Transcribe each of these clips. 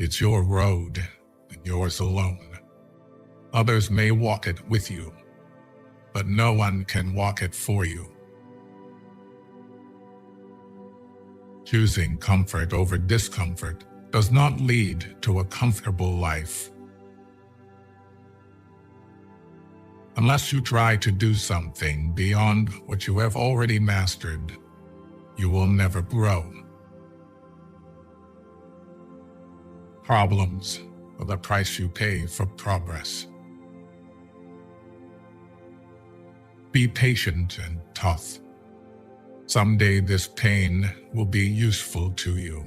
It's your road, and yours alone. Others may walk it with you, but no one can walk it for you. Choosing comfort over discomfort does not lead to a comfortable life. Unless you try to do something beyond what you have already mastered, you will never grow. Problems are the price you pay for progress. Be patient and tough. Someday this pain will be useful to you.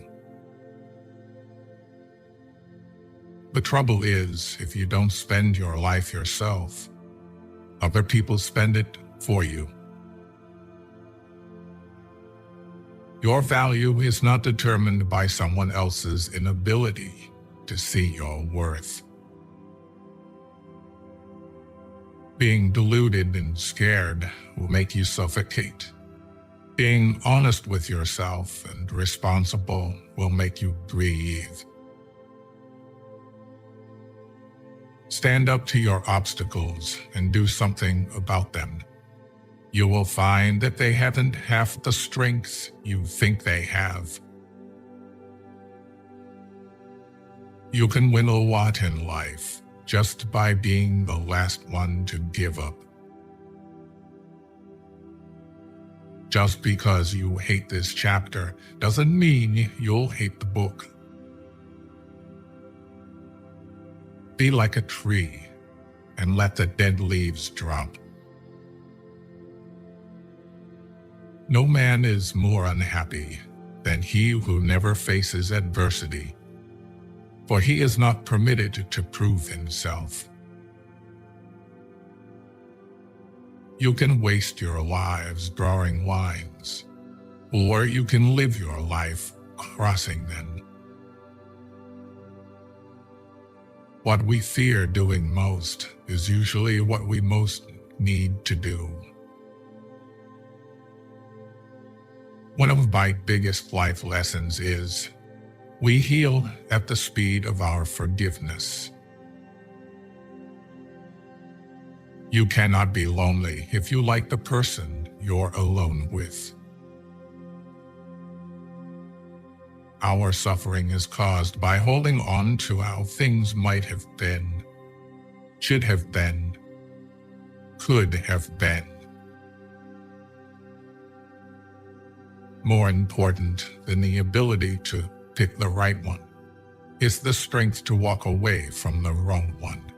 The trouble is, if you don't spend your life yourself, other people spend it for you. Your value is not determined by someone else's inability to see your worth. Being deluded and scared will make you suffocate. Being honest with yourself and responsible will make you breathe. Stand up to your obstacles and do something about them. You will find that they haven't half the strength you think they have. You can win a lot in life just by being the last one to give up. Just because you hate this chapter doesn't mean you'll hate the book. Be like a tree and let the dead leaves drop. No man is more unhappy than he who never faces adversity, for he is not permitted to prove himself. You can waste your lives drawing lines, or you can live your life crossing them. What we fear doing most is usually what we most need to do. One of my biggest life lessons is we heal at the speed of our forgiveness. You cannot be lonely if you like the person you're alone with. Our suffering is caused by holding on to how things might have been, should have been, could have been. More important than the ability to pick the right one is the strength to walk away from the wrong one.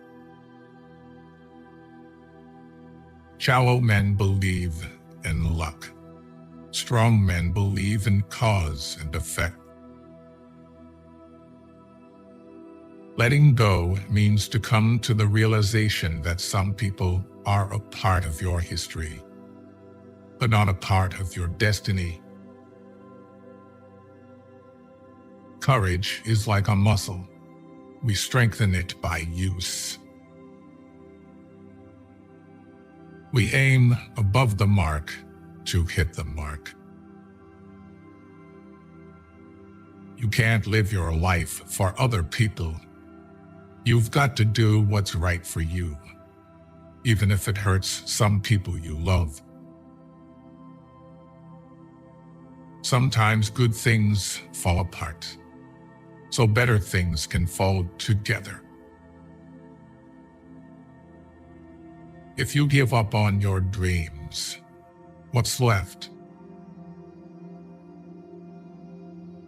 Shallow men believe in luck. Strong men believe in cause and effect. Letting go means to come to the realization that some people are a part of your history, but not a part of your destiny. Courage is like a muscle. We strengthen it by use. We aim above the mark to hit the mark. You can't live your life for other people. You've got to do what's right for you, even if it hurts some people you love. Sometimes good things fall apart, so better things can fall together. If you give up on your dreams, what's left?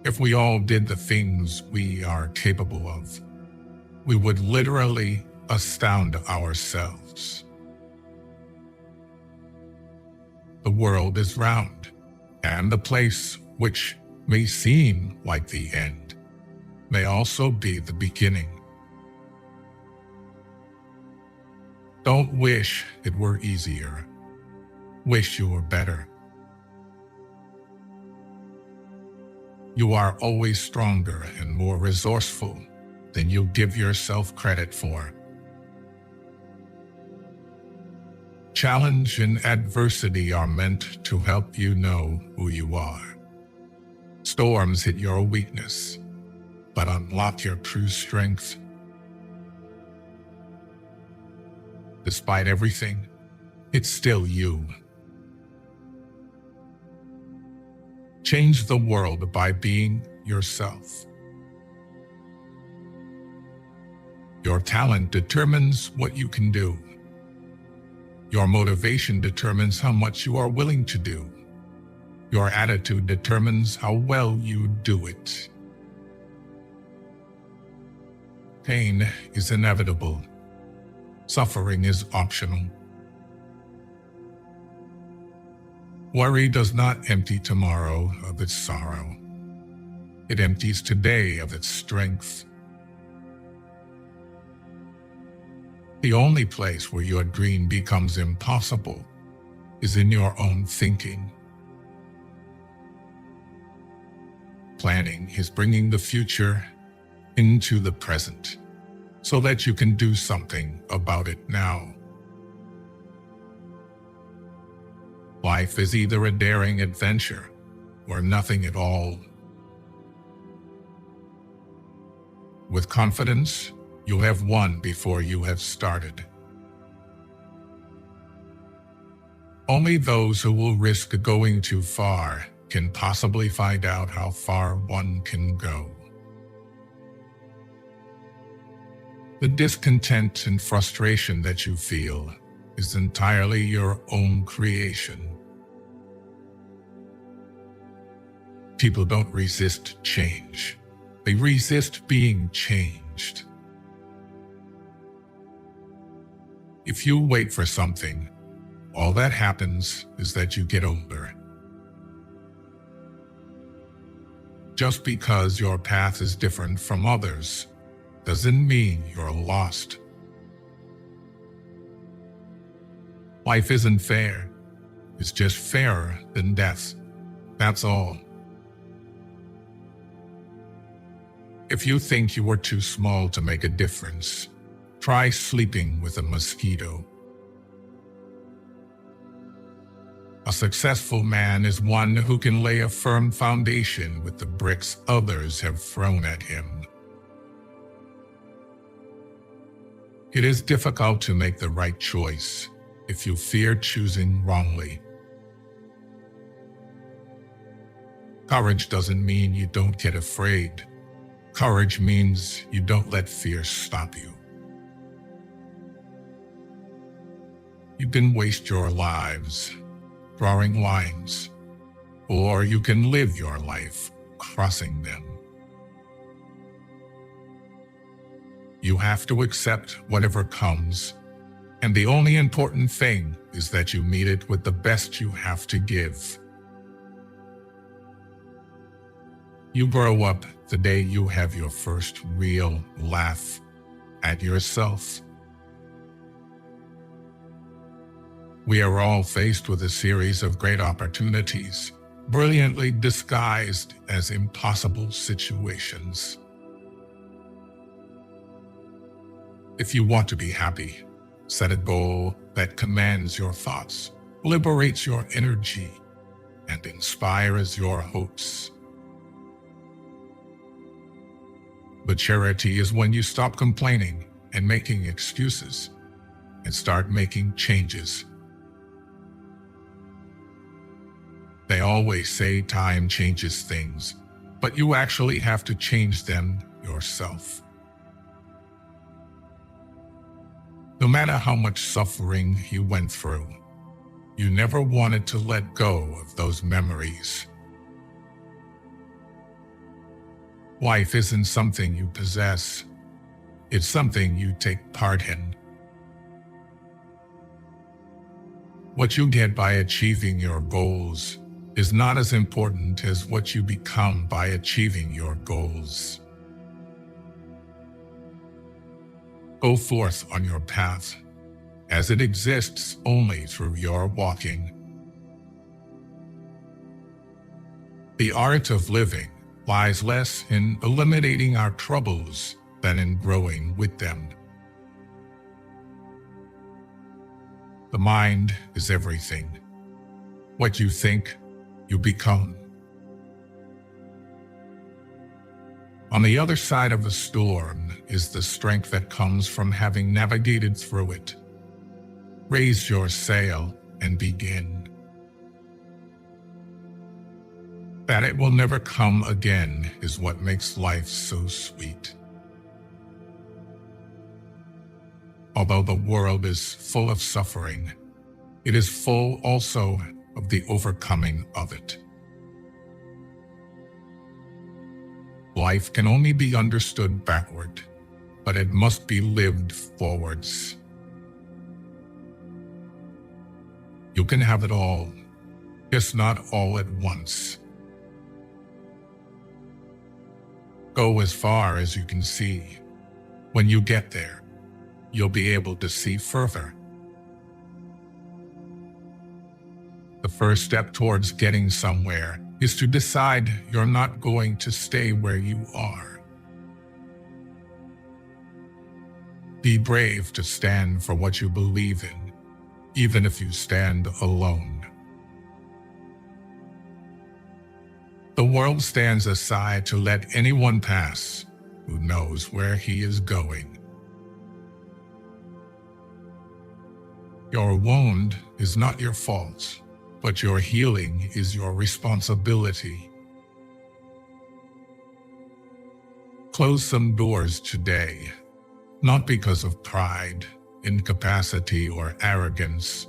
If we all did the things we are capable of, we would literally astound ourselves. The world is round, and the place which may seem like the end may also be the beginning. Don't wish it were easier. Wish you were better. You are always stronger and more resourceful than you give yourself credit for. Challenge and adversity are meant to help you know who you are. Storms hit your weakness, but unlock your true strength. Despite everything, it's still you. Change the world by being yourself. Your talent determines what you can do. Your motivation determines how much you are willing to do. Your attitude determines how well you do it. Pain is inevitable. Suffering is optional. Worry does not empty tomorrow of its sorrow. It empties today of its strength. The only place where your dream becomes impossible is in your own thinking. Planning is bringing the future into the present so that you can do something about it now. Life is either a daring adventure or nothing at all. With confidence, you have won before you have started. Only those who will risk going too far can possibly find out how far one can go. The discontent and frustration that you feel is entirely your own creation. People don't resist change. They resist being changed. If you wait for something, all that happens is that you get older. Just because your path is different from others doesn't mean you're lost. Life isn't fair. It's just fairer than death. That's all. If you think you are too small to make a difference, try sleeping with a mosquito. A successful man is one who can lay a firm foundation with the bricks others have thrown at him. It is difficult to make the right choice if you fear choosing wrongly. Courage doesn't mean you don't get afraid. Courage means you don't let fear stop you. You can waste your lives drawing lines, or you can live your life crossing them. You have to accept whatever comes, and the only important thing is that you meet it with the best you have to give. You grow up the day you have your first real laugh at yourself. We are all faced with a series of great opportunities, brilliantly disguised as impossible situations. If you want to be happy, set a goal that commands your thoughts, liberates your energy, and inspires your hopes. But charity is when you stop complaining and making excuses and start making changes. They always say time changes things, but you actually have to change them yourself. No matter how much suffering you went through, you never wanted to let go of those memories. Life isn't something you possess. It's something you take part in. What you get by achieving your goals is not as important as what you become by achieving your goals. Go forth on your path, as it exists only through your walking. The art of living lies less in eliminating our troubles than in growing with them. The mind is everything. What you think, you become. On the other side of a storm is the strength that comes from having navigated through it. Raise your sail and begin. That it will never come again is what makes life so sweet. Although the world is full of suffering, it is full also of the overcoming of it. Life can only be understood backward, but it must be lived forwards. You can have it all, just not all at once. Go as far as you can see. When you get there, you'll be able to see further. The first step towards getting somewhere is to decide you're not going to stay where you are. Be brave to stand for what you believe in, even if you stand alone. The world stands aside to let anyone pass who knows where he is going. Your wound is not your fault, but your healing is your responsibility. Close some doors today, not because of pride, incapacity, or arrogance,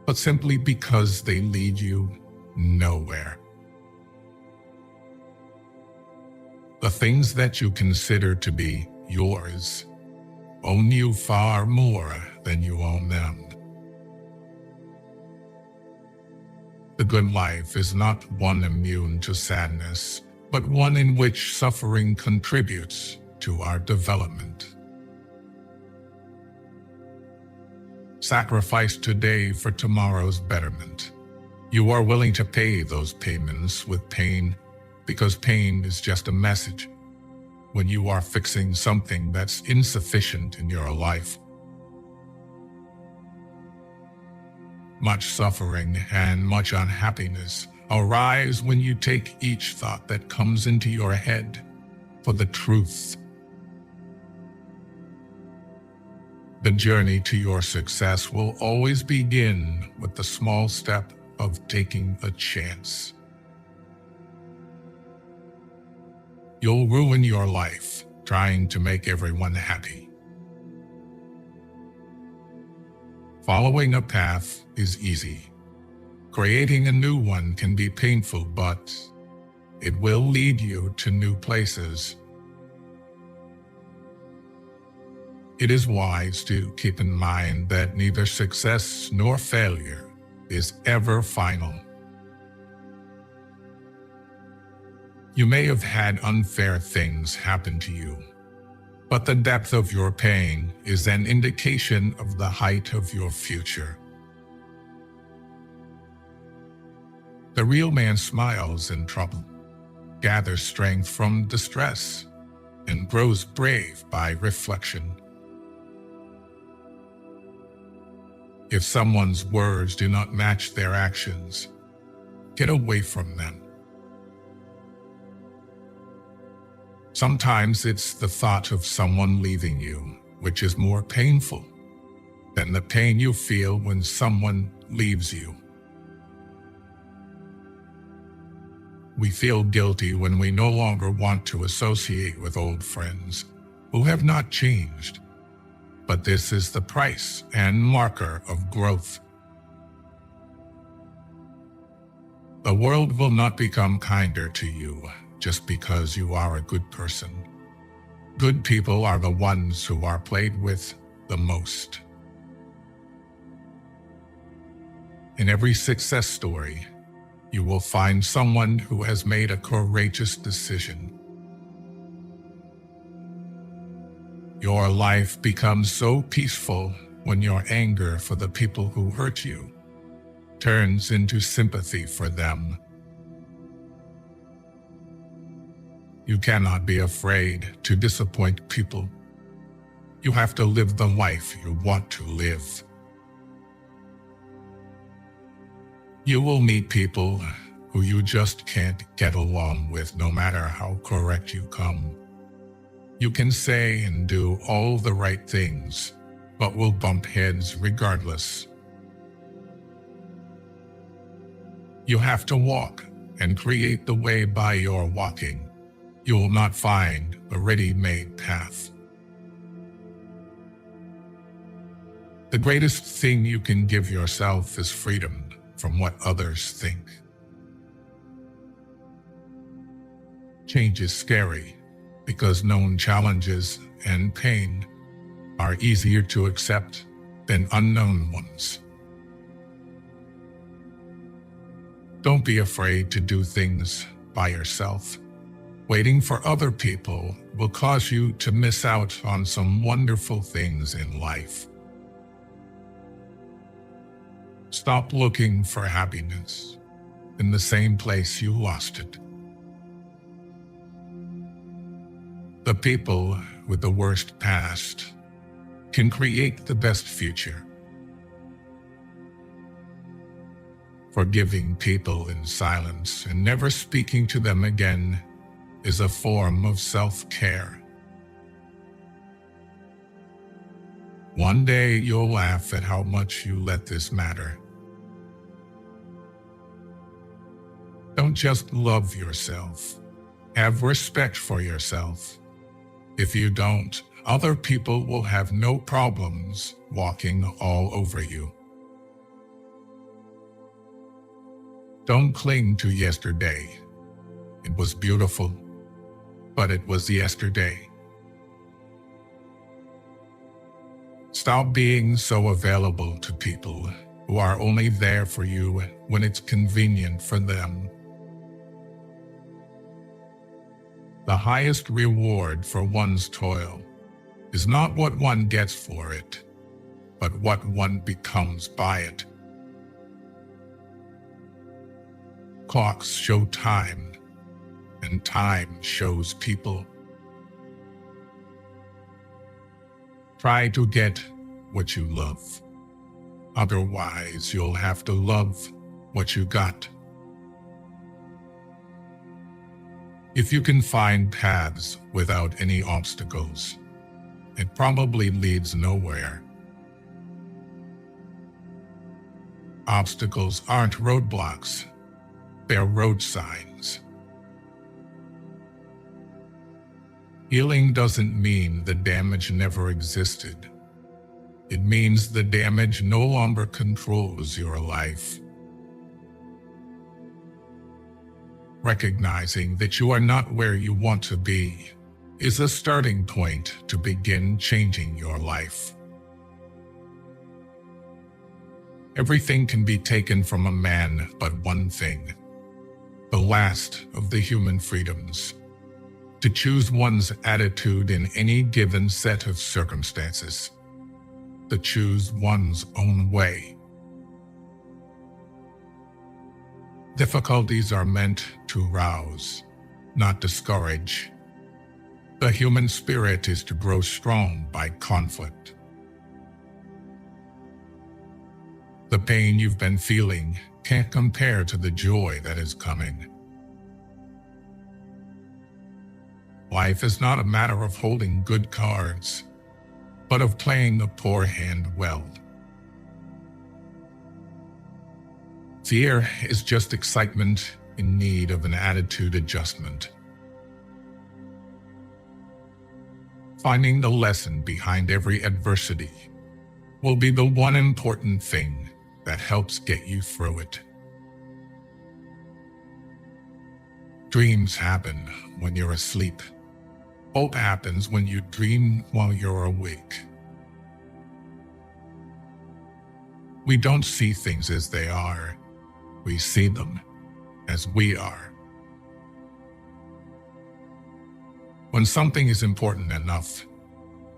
but simply because they lead you nowhere. The things that you consider to be yours own you far more than you own them. The good life is not one immune to sadness, but one in which suffering contributes to our development. Sacrifice today for tomorrow's betterment. You are willing to pay those payments with pain, because pain is just a message when you are fixing something that's insufficient in your life. Much suffering and much unhappiness arise when you take each thought that comes into your head for the truth. The journey to your success will always begin with the small step of taking a chance. You'll ruin your life trying to make everyone happy. Following a path is easy. Creating a new one can be painful, but it will lead you to new places. It is wise to keep in mind that neither success nor failure is ever final. You may have had unfair things happen to you, but the depth of your pain is an indication of the height of your future. The real man smiles in trouble, gathers strength from distress, and grows brave by reflection. If someone's words do not match their actions, get away from them. Sometimes it's the thought of someone leaving you, which is more painful than the pain you feel when someone leaves you. We feel guilty when we no longer want to associate with old friends who have not changed, but this is the price and marker of growth. The world will not become kinder to you just because you are a good person. Good people are the ones who are played with the most. In every success story, you will find someone who has made a courageous decision. Your life becomes so peaceful when your anger for the people who hurt you turns into sympathy for them. You cannot be afraid to disappoint people. You have to live the life you want to live. You will meet people who you just can't get along with no matter how correct you come. You can say and do all the right things, but will bump heads regardless. You have to walk and create the way by your walking. You will not find a ready-made path. The greatest thing you can give yourself is freedom from what others think. Change is scary because known challenges and pain are easier to accept than unknown ones. Don't be afraid to do things by yourself. Waiting for other people will cause you to miss out on some wonderful things in life. Stop looking for happiness in the same place you lost it. The people with the worst past can create the best future. Forgiving people in silence and never speaking to them again is a form of self-care. One day you'll laugh at how much you let this matter. Don't just love yourself. Have respect for yourself. If you don't, other people will have no problems walking all over you. Don't cling to yesterday. It was beautiful, but it was yesterday. Stop being so available to people who are only there for you when it's convenient for them. The highest reward for one's toil is not what one gets for it, but what one becomes by it. Clocks show time, and time shows people. Try to get what you love. Otherwise, you'll have to love what you got. If you can find paths without any obstacles, it probably leads nowhere. Obstacles aren't roadblocks, they're road signs. Healing doesn't mean the damage never existed. It means the damage no longer controls your life. Recognizing that you are not where you want to be is a starting point to begin changing your life. Everything can be taken from a man but one thing, the last of the human freedoms, to choose one's attitude in any given set of circumstances, to choose one's own way. Difficulties are meant to rouse, not discourage. The human spirit is to grow strong by conflict. The pain you've been feeling can't compare to the joy that is coming. Life is not a matter of holding good cards, but of playing the poor hand well. Fear is just excitement in need of an attitude adjustment. Finding the lesson behind every adversity will be the one important thing that helps get you through it. Dreams happen when you're asleep. Hope happens when you dream while you're awake. We don't see things as they are. We see them as we are. When something is important enough,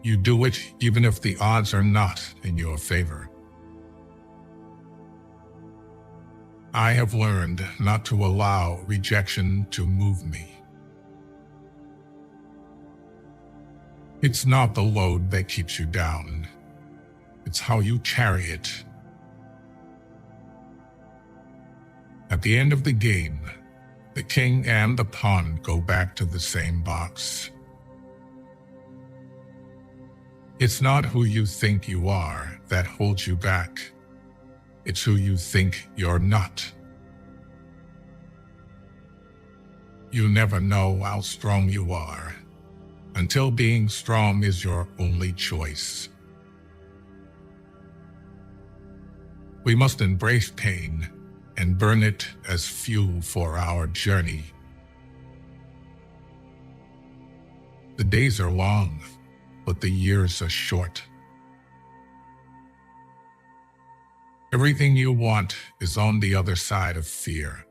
you do it even if the odds are not in your favor. I have learned not to allow rejection to move me. It's not the load that keeps you down. It's how you carry it. At the end of the game, the king and the pawn go back to the same box. It's not who you think you are that holds you back. It's who you think you're not. You never know how strong you are until being strong is your only choice. We must embrace pain and burn it as fuel for our journey. The days are long, but the years are short. Everything you want is on the other side of fear.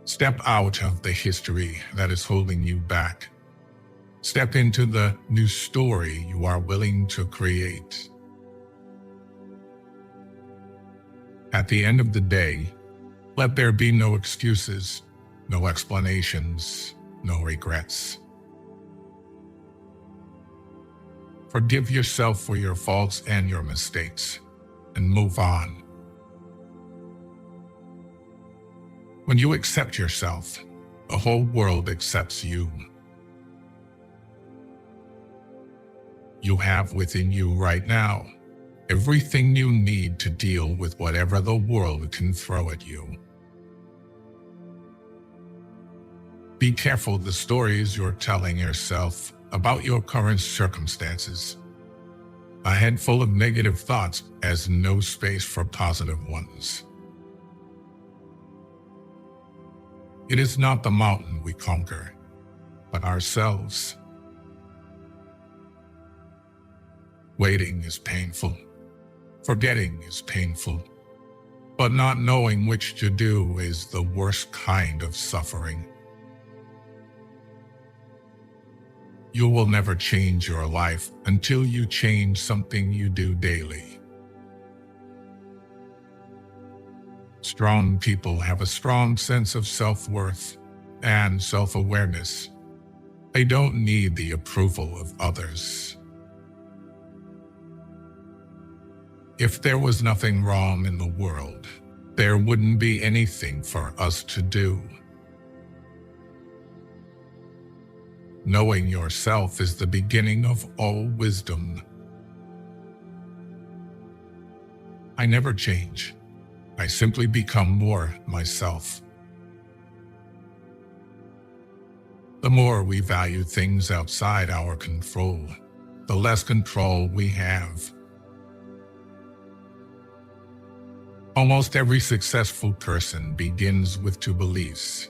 Step out of the history that is holding you back. Step into the new story you are willing to create. At the end of the day, let there be no excuses, no explanations, no regrets. Forgive yourself for your faults and your mistakes, and move on. When you accept yourself, the whole world accepts you. You have within you right now everything you need to deal with whatever the world can throw at you. Be careful the stories you're telling yourself about your current circumstances. A head full of negative thoughts has no space for positive ones. It is not the mountain we conquer, but ourselves. Waiting is painful. Forgetting is painful. But not knowing which to do is the worst kind of suffering. You will never change your life until you change something you do daily. Strong people have a strong sense of self-worth and self-awareness. They don't need the approval of others. If there was nothing wrong in the world, there wouldn't be anything for us to do. Knowing yourself is the beginning of all wisdom. I never change. I simply become more myself. The more we value things outside our control, the less control we have. Almost every successful person begins with two beliefs.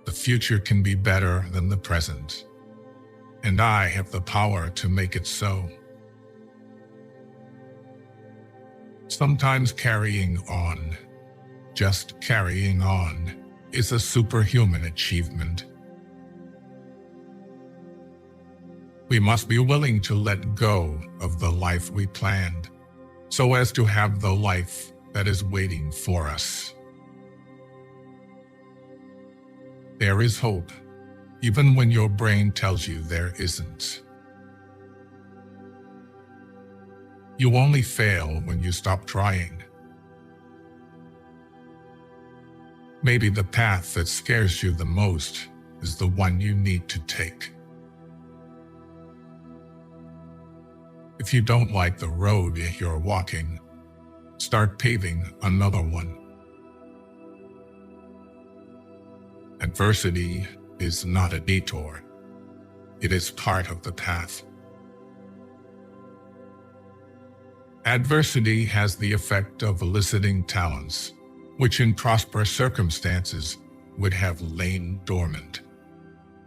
The future can be better than the present, and I have the power to make it so. Sometimes carrying on, just carrying on, is a superhuman achievement. We must be willing to let go of the life we planned, so as to have the life that is waiting for us. There is hope, even when your brain tells you there isn't. You only fail when you stop trying. Maybe the path that scares you the most is the one you need to take. If you don't like the road you're walking, start paving another one. Adversity is not a detour. It is part of the path. Adversity has the effect of eliciting talents, which in prosperous circumstances would have lain dormant.